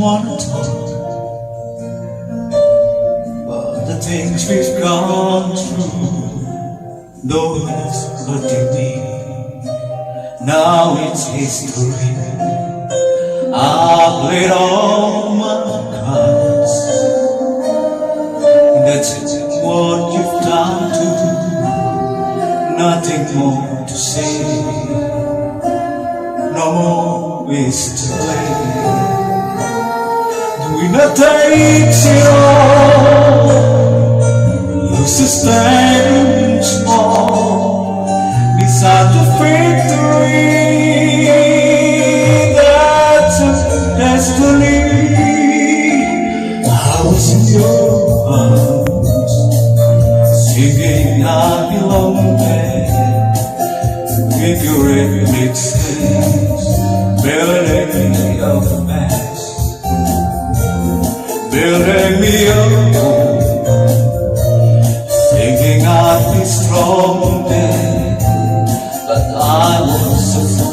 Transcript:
wanna talk about the things we've gone through. Though it's hurting me, now it's history. I played all my cards. That's what you've done too. Nothing more to say. No more ways to play. The winner takes it all. Loses standing small beside the victory. That's a destiny. I was in your arms, singing I belong there. With your red stains, building me up a mess, building me up, thinking I'd be strong then, but I was so foolish.